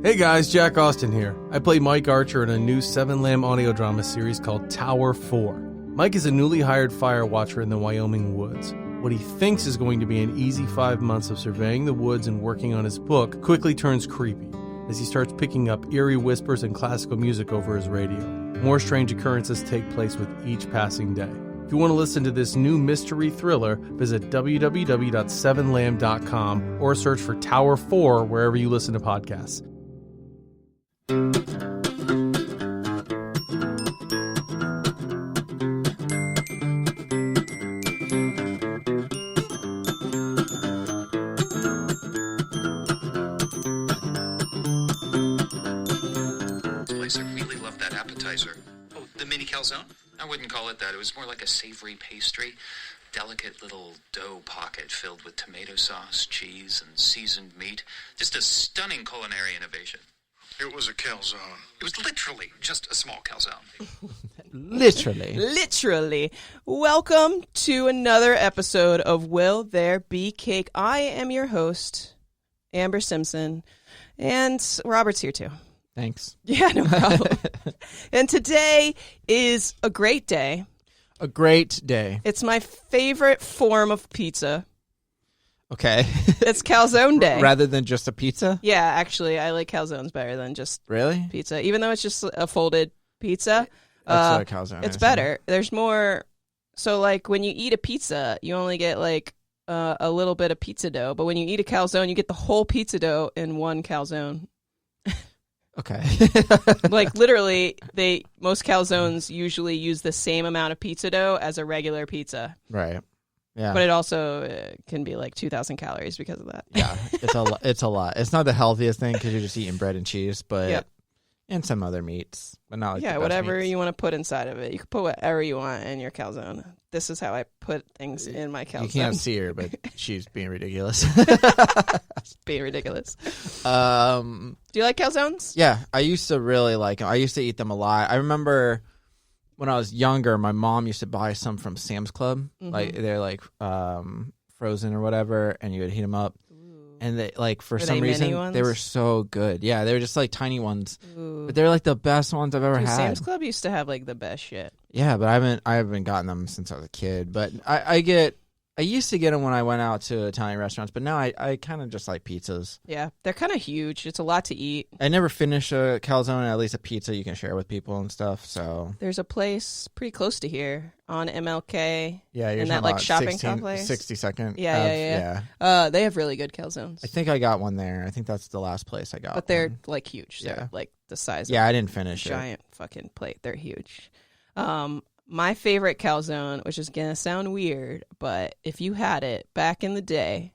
Hey guys, Jack Austin here. I play Mike Archer in a new 7-lamb audio drama series called Tower 4. Mike is a newly hired fire watcher in the Wyoming woods. What he thinks is going to be an easy 5 months of surveying the woods and working on his book quickly turns creepy as he starts picking up eerie whispers and classical music over his radio. More strange occurrences take place with each passing day. If you want to listen to this new mystery thriller, visit www.7lamb.com or search for Tower 4 wherever you listen to podcasts. I really love that appetizer. Oh, the mini calzone? I wouldn't call it that. It was more like a savory pastry. Delicate little dough pocket filled with tomato sauce, cheese, and seasoned meat. Just a stunning culinary innovation. It was a calzone. It was literally just a small calzone. Literally. Welcome to another episode of Will There Be Cake? I am your host, Amber Simpson, and Robert's here too. Thanks. Yeah, no problem. And today is a great day. A great day. It's my favorite form of pizza. Okay. It's calzone day. Rather than just a pizza? Yeah, actually, I like calzones better than just Really? pizza. Even though it's just a folded pizza, That's what a calzone it's is. better. There's more. So, like, when you eat a pizza, you only get, like, a little bit of pizza dough. But when you eat a calzone, you get the whole pizza dough in one calzone. Okay. Like, literally, most calzones usually use the same amount of pizza dough as a regular pizza. Right. Yeah. But it also can be like 2,000 calories because of that. Yeah. It's a lot. It's a lot. It's not the healthiest thing because you're just eating bread and cheese, but Yep. and some other meats, but not like the best whatever meats. you want to put inside of it. You can put whatever you want in your calzone. This is how I put things in my calzone. You can't see her, but she's being ridiculous. It's being ridiculous. Do you like calzones? Yeah, I used to really like them. I used to eat them a lot. I remember when I was younger, my mom used to buy some from Sam's Club. Like they're like frozen or whatever, and you would heat them up. And they like for Were some they reason mini ones? they were so good. Yeah, they were just like tiny ones, Ooh. but they're like the best ones I've ever Dude, had. Sam's Club used to have like the best shit. Yeah, but I haven't gotten them since I was a kid. But I used to get them when I went out to Italian restaurants, but now I kind of just like pizzas. Yeah, they're kind of huge. It's a lot to eat. I never finish a calzone, at least a pizza you can share with people and stuff. So There's a place pretty close to here on MLK. yeah, you're in that talking like about shopping 16 complex. 60-second. Yeah. They have really good calzones. I think I got one there. I think that's the last place I got. But they're one. like huge. They're Yeah. like the size Yeah, of I didn't finish a it. giant fucking plate. They're huge. My favorite calzone, which is going to sound weird, but if you had it back in the day,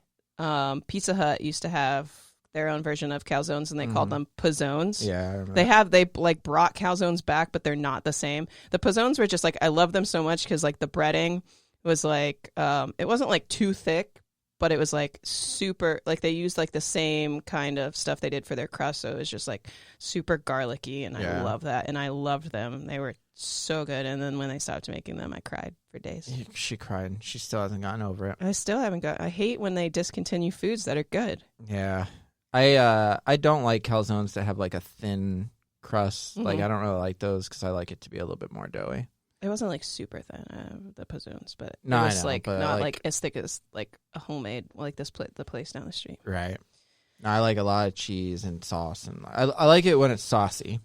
Pizza Hut used to have their own version of calzones, and they called them pizzones. Yeah, I remember They like brought calzones back, but they're not the same. The pizzones were just like, I love them so much because like the breading was like, it wasn't like too thick, but it was like super, like they used like the same kind of stuff they did for their crust. So it was just like super garlicky, and I love that. And I loved them. They were so good. And then when they stopped making them, I cried for days. She cried. She still hasn't gotten over it. I still haven't I hate when they discontinue foods that are good. Yeah. I don't like calzones that have like a thin crust. Like I don't really like those because I like it to be a little bit more doughy. It wasn't like super thin, the pizzones, but No, it I was know, like but not like- like as thick as like a homemade, like the place down the street. Right. I like a lot of cheese and sauce, and I like it when it's saucy.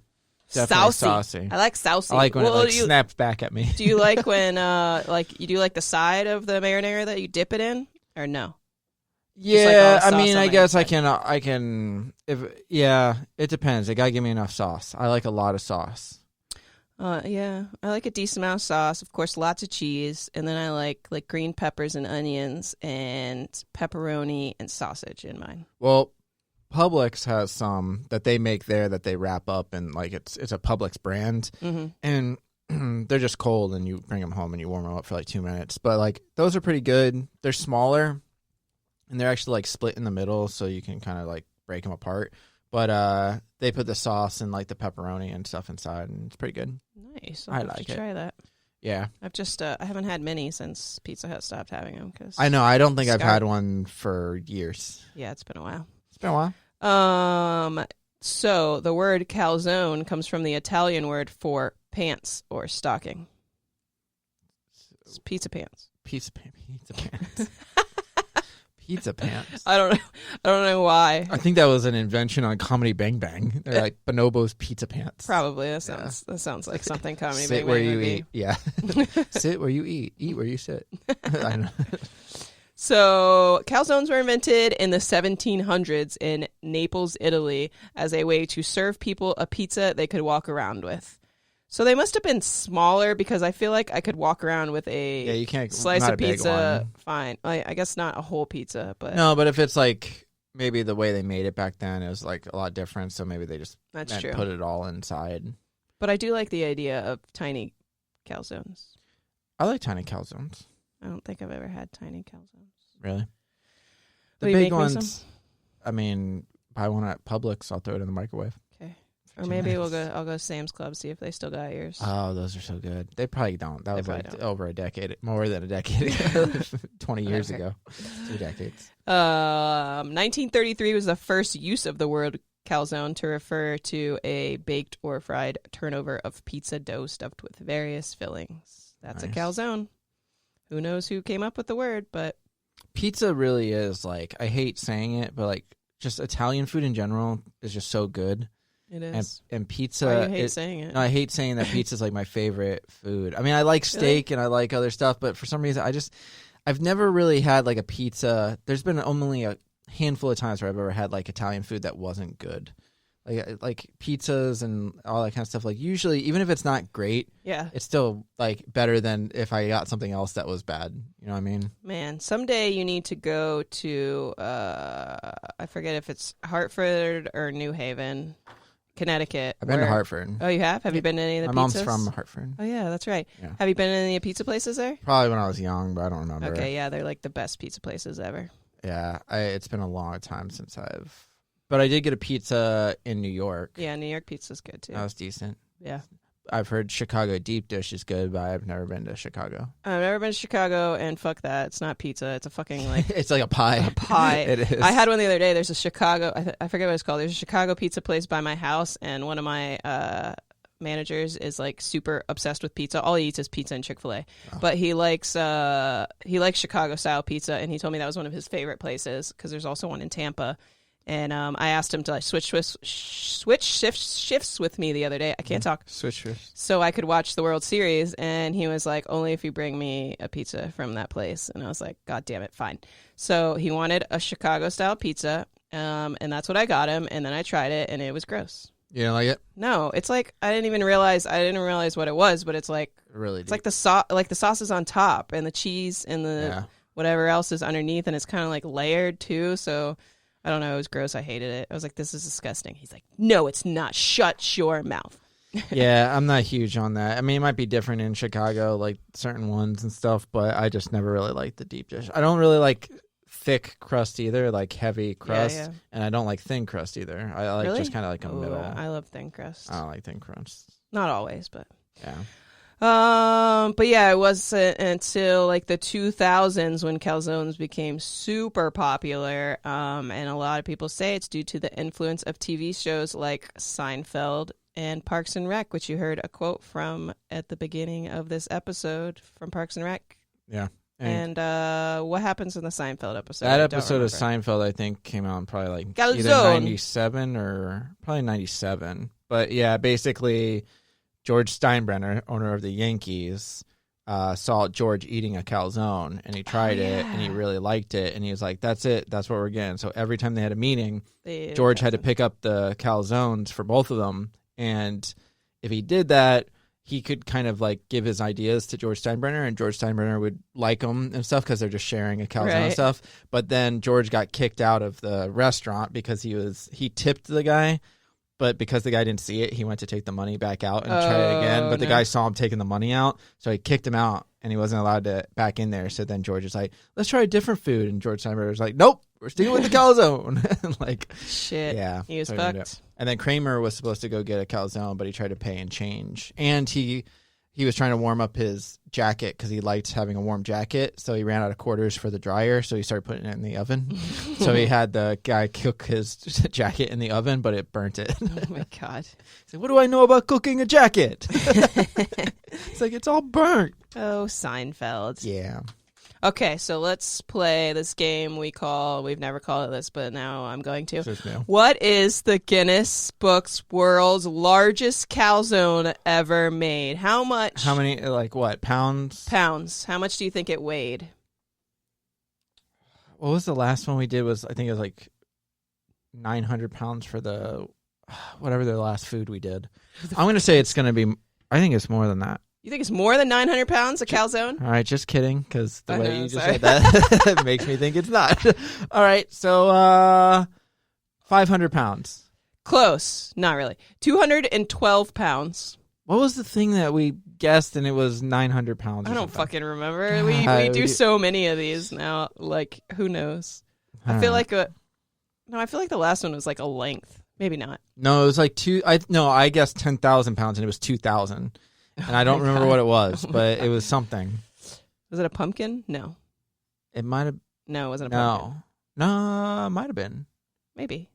Definitely saucy. I like saucy. I like when it like do you, snaps back at me. do you like when like you do like the side of the marinara that you dip it in, or no? Yeah, like all the I mean, sauce I on guess the I can. If yeah, it depends. They gotta give me enough sauce. I like a lot of sauce. Yeah, I like a decent amount of sauce. Of course, lots of cheese, and then I like green peppers and onions and pepperoni and sausage in mine. Well, Publix has some that they make there that they wrap up, and like it's a Publix brand, and they're just cold, and you bring them home and you warm them up for like 2 minutes. But like those are pretty good. They're smaller, and they're actually like split in the middle, so you can kind of like break them apart. But they put the sauce and like the pepperoni and stuff inside, and it's pretty good. Nice. I I'll have like to it. try that. Yeah, I've just I haven't had many since Pizza Hut stopped having them. Cause I know. I don't think I've Scar- had one for years. Yeah, it's been a while. It's been a while. So the word calzone comes from the Italian word for pants or stocking. It's pizza pants. Pizza pants. Pizza pants. I don't know why. I think that was an invention on Comedy Bang Bang. They're like Bonobo's pizza pants. Probably. That sounds like something Comedy Sit Bang where Bang you would be. eat. Yeah. Sit where you eat. Eat where you sit. I know. So calzones were invented in the 1700s in Naples, Italy, as a way to serve people a pizza they could walk around with. So they must have been smaller because I feel like I could walk around with a You can't slice not of a big pizza. one. Fine. I guess not a whole pizza, but No, but if it's like maybe the way they made it back then, it was like a lot different. So maybe they just that's true. put it all inside. But I do like the idea of tiny calzones. I like tiny calzones. I don't think I've ever had tiny calzones. Really? The Will you big make me ones. some? I mean, buy one at Publix. I'll throw it in the microwave. Okay. for Or 2 maybe minutes. I'll go to Sam's Club, see if they still got yours. Oh, those are so good. They probably don't. That They was probably like don't. over a decade, more than a decade ago, 20 years Okay. ago, 2 decades. 1933 was the first use of the word calzone to refer to a baked or fried turnover of pizza dough stuffed with various fillings. That's a Nice. calzone. Who knows who came up with the word, but Pizza really is like, I hate saying it, but like just Italian food in general is just so good. it And is. pizza, Why do you hate it- saying it? no, I hate saying that pizza is like my favorite food. I mean, I like steak and I like other stuff, but for some reason, I've never really had like a pizza. There's been only a handful of times where I've ever had like Italian food that wasn't good. Like pizzas and all that kind of stuff. Like usually, even if it's not great, Yeah. it's still like better than if I got something else that was bad. You know what I mean? Man, someday you need to go to, I forget if it's Hartford or New Haven, Connecticut. I've been to where- Hartford. Oh, you have? Have you been to any of My the mom's pizzas? from Hartford. Oh, yeah, that's right. Yeah. Have you been to any pizza places there? Probably when I was young, but I don't remember. Okay, yeah, they're like the best pizza places ever. Yeah, it's been a long time since but I did get a pizza in New York. Yeah, New York pizza's good too. That was decent. Yeah. I've heard Chicago deep dish is good, but I've never been to Chicago. I've never been to Chicago, and fuck that. It's not pizza. It's a fucking, like, It's like a pie. a pie. It is. I had one the other day. There's a Chicago, I forget what it's called. There's a Chicago pizza place by my house, and one of my managers is like super obsessed with pizza. All he eats is pizza and Chick-fil-A. Oh. But he likes Chicago style pizza, and he told me that was one of his favorite places because there's also one in Tampa. And I asked him to like switch shifts with me the other day. I can't talk. Switchers. So I could watch the World Series, and he was like, only if you bring me a pizza from that place. And I was like, God damn it, fine. So he wanted a Chicago-style pizza, and that's what I got him, and then I tried it, and it was gross. You don't like it? No, it's like, I didn't realize what it was, but it's like, Really it's like the sauce is on top, and the cheese and the whatever else is underneath, and it's kind of like layered too, so... I don't know. It was gross. I hated it. I was like, this is disgusting. He's like, no, it's not. Shut your mouth. Yeah, I'm not huge on that. I mean, it might be different in Chicago, like certain ones and stuff, but I just never really liked the deep dish. I don't really like thick crust either, like heavy crust, yeah. and I don't like thin crust either. I like Really? just kind of like a Ooh, middle. I love thin crust. I don't like thin crust. Not always, but. Yeah. But yeah, it wasn't until like the 2000s when calzones became super popular. And a lot of people say it's due to the influence of TV shows like Seinfeld and Parks and Rec, which you heard a quote from at the beginning of this episode from Parks and Rec. Yeah. And what happens in the Seinfeld episode? That I don't episode of remember. Seinfeld, I think, came out in probably like Calzone. either 97 or probably 97. But yeah, basically, George Steinbrenner, owner of the Yankees, saw George eating a calzone, and he tried it, and he really liked it, and he was like, that's it, that's what we're getting. So every time they had a meeting, George had to pick up the calzones for both of them, and if he did that, he could kind of like give his ideas to George Steinbrenner, and George Steinbrenner would like them and stuff because they're just sharing a calzone and stuff. But then George got kicked out of the restaurant because he tipped the guy, but because the guy didn't see it, he went to take the money back out and try it again. But the guy saw him taking the money out, so he kicked him out, and he wasn't allowed to back in there. So then George was like, let's try a different food. And George Steinbrenner was like, nope, we're sticking with the calzone. Like, shit. yeah. He was so he ended fucked. up- And then Kramer was supposed to go get a calzone, but he tried to pay and change. And he he was trying to warm up his jacket because he liked having a warm jacket. So he ran out of quarters for the dryer. So he started putting it in the oven. So he had the guy cook his jacket in the oven, but it burnt it. Oh my God. He's like, what do I know about cooking a jacket? It's like, it's all burnt. Oh, Seinfeld. Yeah. Okay, so let's play this game we've never called it this, but now I'm going to. This is new. What is the Guinness Book's world's largest calzone ever made? How much? How many, like what, pounds? Pounds. How much do you think it weighed? What was the last one we did I think it was like 900 pounds for whatever the last food we did. I'm going to say it's going to be, I think it's more than that. You think it's more than 900 pounds, a calzone? All right, just kidding, because the I way know, you just sorry. said that makes me think it's not. All right, so 500 pounds. Close. Not really. 212 pounds. What was the thing that we guessed and it was 900 pounds? I don't something? fucking remember. We God, do so many of these now. Like, who knows? I feel like I feel like the last one was like a length. Maybe not. No, it was like I guessed 10,000 pounds and it was 2,000. And I don't remember what it was, but it was something. Was it a pumpkin? No. It might have. No, it wasn't a pumpkin. No, it might have been. Maybe.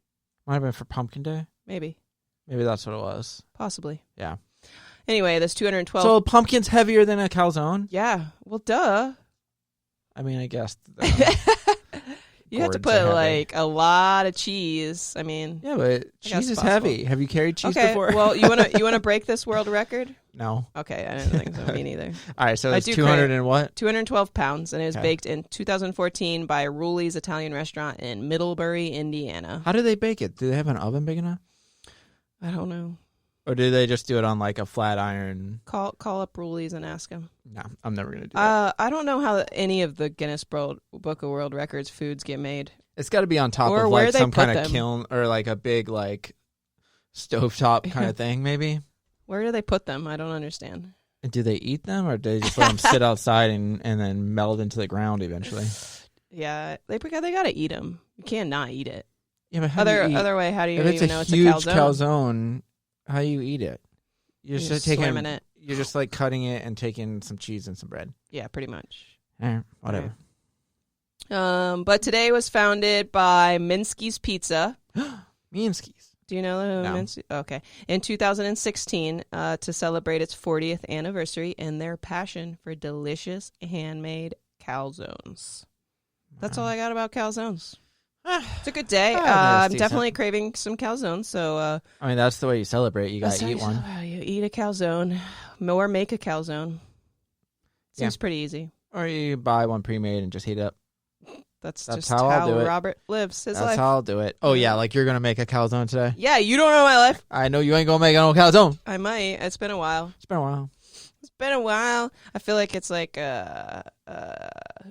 Might have been for Pumpkin Day. Maybe. Maybe that's what it was. Possibly. Yeah. Anyway, this 212. So pumpkin's heavier than a calzone? Yeah. Well, duh. I mean, I guess. You have to gourds put are heavy. like a lot of cheese. I mean, Yeah, but guess cheese is possible. heavy. Have you carried cheese okay. before? Well, you wanna break this world record? No. Okay, I didn't think so. Me neither. All right, so I it's do 200 crave- and what? 212 pounds, and it was Okay. baked in 2014 by Ruley's Italian Restaurant in Middlebury, Indiana. How do they bake it? Do they have an oven big enough? I don't know. Or do they just do it on like a flat iron? Call up Ruley's and ask him. No, I'm never going to do that. I don't know how any of the Guinness Book of World Records foods get made. It's got to be on top or of where like they some put kind of them. kiln or like a big like stovetop kind of thing, maybe. Where do they put them? I don't understand. And do they eat them or do they just let them sit outside and then meld into the ground eventually? Yeah, they got to eat them. You can't not eat it. Yeah, but how do you eat? Other way, how do you If it's even a know it's huge a calzone? calzone, how do you eat it? You're You just swim taking in it. You're just like cutting it and taking some cheese and some bread. Yeah, pretty much. Whatever. But today was founded by Minsky's Pizza. Minsky's. Do you know No. Minsky? Okay. In 2016, to celebrate its 40th anniversary and their passion for delicious handmade calzones. That's all I got about calzones. It's a good day. that's I'm decent. definitely craving some calzones. So I mean, that's the way you celebrate. You got that's to how eat you one. celebrate. You eat a calzone or make a calzone. Seems pretty easy. Or you buy one pre-made and just heat it up. That's That's just how I'll do it. Robert lives his That's life. how I'll do it. Oh, yeah, like you're going to make a calzone today? Yeah, you don't know my life. I know you ain't going to make no calzone. I might. It's been a while. It's been a while. It's been a while. I feel like it's like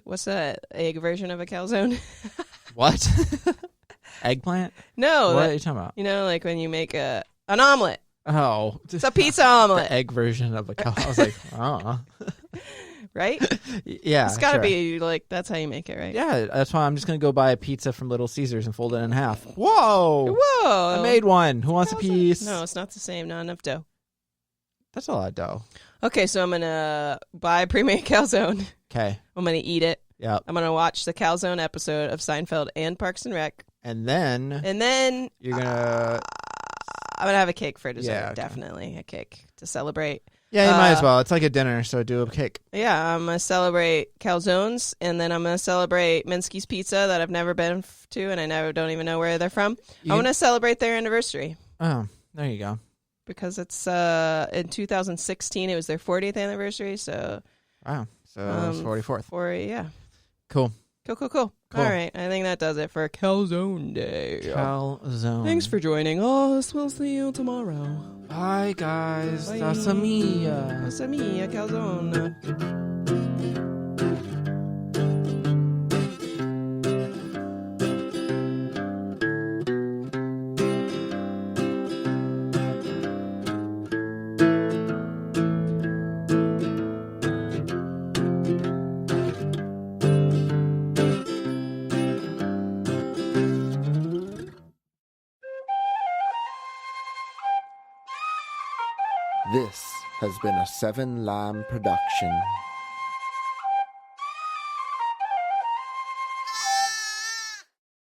what's that egg version of a calzone? What? Eggplant? No, What are you talking about? you know, like when you make an omelet. Oh. It's a pizza omelet, The egg version of a calzone. I was like, oh. right? Yeah, It's got to sure. be like that's how you make it, right? Yeah, that's why I'm just going to go buy a pizza from Little Caesars and fold it in half. Whoa! Whoa! I made one. Who wants a Calzone. piece? No, it's not the same. Not enough dough. That's a lot of dough. Okay, so I'm gonna buy a pre-made calzone. Okay. I'm gonna eat it. Yep. I'm gonna watch the calzone episode of Seinfeld and Parks and Rec, And then and then you're going to... I'm gonna have a cake for dessert. Yeah, okay. Definitely a cake to celebrate. Yeah, you might as well. It's like a dinner, so do a cake. Yeah, I'm gonna celebrate calzones, and then I'm gonna celebrate Minsky's Pizza that I've never been to, and I don't even know where they're from. You- I'm gonna celebrate their anniversary Oh, there you go. because it's in 2016. It was their 40th anniversary, so Wow. So it's 44th. Cool. Cool. Cool. All right, I think that does it for Calzone Day. Calzone. Thanks for joining us. We'll see you tomorrow. Bye, guys. Bye. That's mia. That's me, a calzone. This has been a Seven Lamb production.